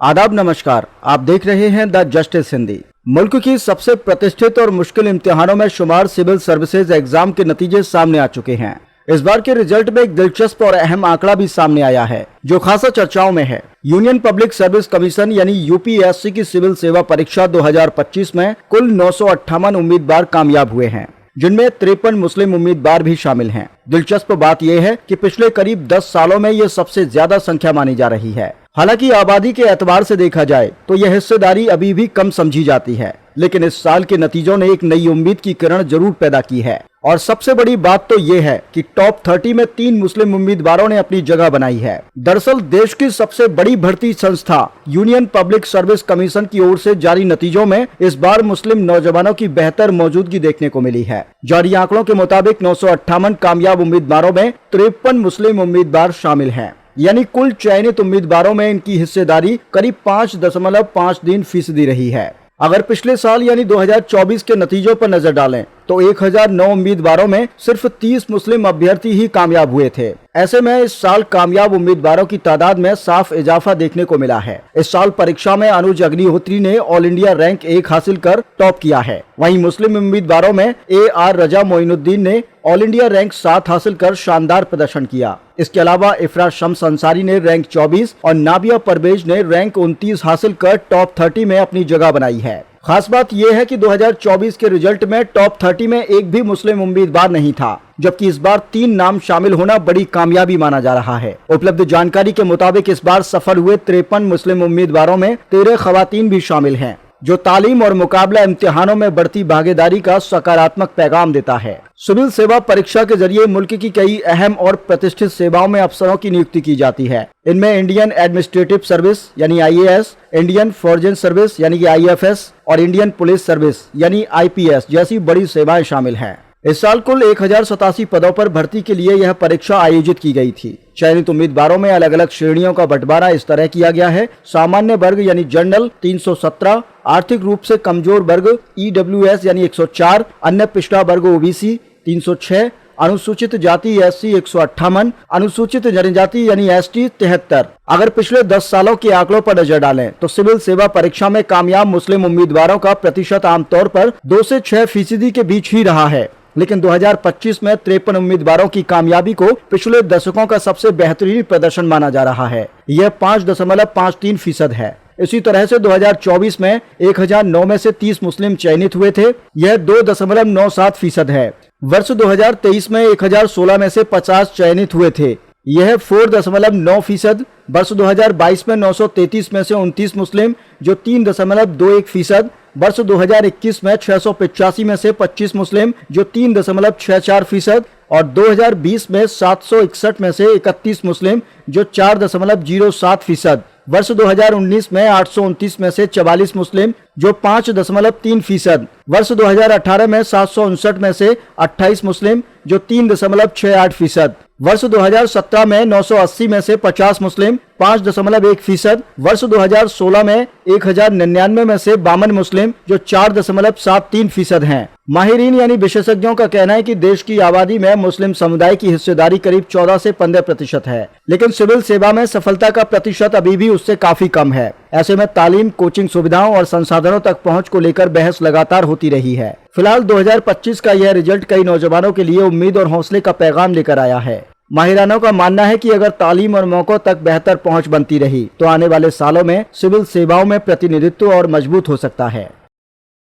आदाब नमस्कार, आप देख रहे हैं द जस्टिस हिंदी। मुल्क की सबसे प्रतिष्ठित और मुश्किल इम्तिहानों में शुमार सिविल सर्विसेज एग्जाम के नतीजे सामने आ चुके हैं। इस बार के रिजल्ट में एक दिलचस्प और अहम आंकड़ा भी सामने आया है जो खासा चर्चाओं में है। यूनियन पब्लिक सर्विस कमीशन यानी यूपीएससी की सिविल सेवा परीक्षा 2025 में कुल 958 उम्मीदवार कामयाब हुए हैं, जिनमें 53 मुस्लिम उम्मीदवार भी शामिल हैं। दिलचस्प बात यह है कि पिछले करीब 10 सालों में ये सबसे ज्यादा संख्या मानी जा रही है। हालांकि आबादी के एतबार से देखा जाए तो यह हिस्सेदारी अभी भी कम समझी जाती है, लेकिन इस साल के नतीजों ने एक नई उम्मीद की किरण जरूर पैदा की है। और सबसे बड़ी बात तो ये है कि टॉप 30 में 3 मुस्लिम उम्मीदवारों ने अपनी जगह बनाई है। दरअसल देश की सबसे बड़ी भर्ती संस्था यूनियन पब्लिक सर्विस कमीशन की ओर से जारी नतीजों में इस बार मुस्लिम नौजवानों की बेहतर मौजूदगी देखने को मिली है। जारी आंकड़ों के मुताबिक 958 कामयाब उम्मीदवारों में 53 मुस्लिम उम्मीदवार शामिल हैं। यानी कुल चयनित उम्मीदवारों में इनकी हिस्सेदारी करीब 5.53% रही है। अगर पिछले साल यानी 2024 के नतीजों पर नजर डालें तो 1009 उम्मीदवारों में सिर्फ 30 मुस्लिम अभ्यर्थी ही कामयाब हुए थे। ऐसे में इस साल कामयाब उम्मीदवारों की तादाद में साफ इजाफा देखने को मिला है। इस साल परीक्षा में अनुज अग्निहोत्री ने ऑल इंडिया रैंक 1 हासिल कर टॉप किया है। वहीं मुस्लिम उम्मीदवारों में AR रजा मोइनुद्दीन ने ऑल इंडिया रैंक 7 हासिल कर शानदार प्रदर्शन किया। इसके अलावा इफ्रा शम्स अंसारी ने रैंक 24 और नाबिया परवेज ने रैंक 29 हासिल कर टॉप 30 में अपनी जगह बनाई है। खास बात यह है कि 2024 के रिजल्ट में टॉप 30 में एक भी मुस्लिम उम्मीदवार नहीं था, जबकि इस बार 3 नाम शामिल होना बड़ी कामयाबी माना जा रहा है। उपलब्ध जानकारी के मुताबिक इस बार सफल हुए 53 मुस्लिम उम्मीदवारों में 13 खवातीन भी शामिल हैं, जो तालीम और मुकाबला इम्तिहानों में बढ़ती भागीदारी का सकारात्मक पैगाम देता है। सिविल सेवा परीक्षा के जरिए मुल्क की कई अहम और प्रतिष्ठित सेवाओं में अफसरों की नियुक्ति की जाती है। इनमें इंडियन एडमिनिस्ट्रेटिव सर्विस यानी IAS, इंडियन फॉरेन सर्विस यानी कि IFS और इंडियन पुलिस सर्विस यानी IPS जैसी बड़ी सेवाएं शामिल हैं। इस साल कुल 1087 पदों पर भर्ती के लिए यह परीक्षा आयोजित की गई थी। चयनित उम्मीदवारों में अलग अलग श्रेणियों का बंटवारा इस तरह किया गया है। सामान्य वर्ग यानी जनरल 317, आर्थिक रूप से कमजोर वर्ग EWS यानी 104, अन्य पिछड़ा वर्ग OBC 306, अनुसूचित जाति SC 158, अनुसूचित जनजाति यानी ST 73। अगर पिछले 10 सालों के आंकड़ों पर नजर डालें तो सिविल सेवा परीक्षा में कामयाब मुस्लिम उम्मीदवारों का प्रतिशत आमतौर पर 2 से 6% के बीच ही रहा है, लेकिन 2025 में 53 उम्मीदवारों की कामयाबी को पिछले दशकों का सबसे बेहतरीन प्रदर्शन माना जा रहा है। यह 5.53% है। इसी तरह से 2024 में 1009 में से 30 मुस्लिम चयनित हुए थे, यह 2.97% है। वर्ष 2023 में 1016 में से 50 चयनित हुए थे, यह 4.9%। वर्ष 2022 में 933 में से 29 मुस्लिम, जो 3.21%। वर्ष 2021 में 685 में से 25 मुस्लिम, जो 3.64%। और 2020 में 761 में से 31 मुस्लिम, जो 4.07%। वर्ष 2019 में 829 में से 44 मुस्लिम, जो 5.3%। वर्ष 2018 में 759 में से 28 मुस्लिम, जो 3.68%। वर्ष 2017 में 980 में से 50 मुस्लिम, 5.1%। वर्ष 2016 में 1099 में से 52 मुस्लिम, जो 4.73% हैं। माहिरीन यानी विशेषज्ञों का कहना है कि देश की आबादी में मुस्लिम समुदाय की हिस्सेदारी करीब 14 से 15% है, लेकिन सिविल सेवा में सफलता का प्रतिशत अभी भी उससे काफी कम है। ऐसे में तालीम, कोचिंग सुविधाओं और संसाधनों तक पहुंच को लेकर बहस लगातार होती रही है। फिलहाल 2025 का यह रिजल्ट कई नौजवानों के लिए उम्मीद और हौसले का पैगाम लेकर आया है। माहिरानों का मानना है कि अगर तालीम और मौकों तक बेहतर पहुंच बनती रही तो आने वाले सालों में सिविल सेवाओं में प्रतिनिधित्व और मजबूत हो सकता है।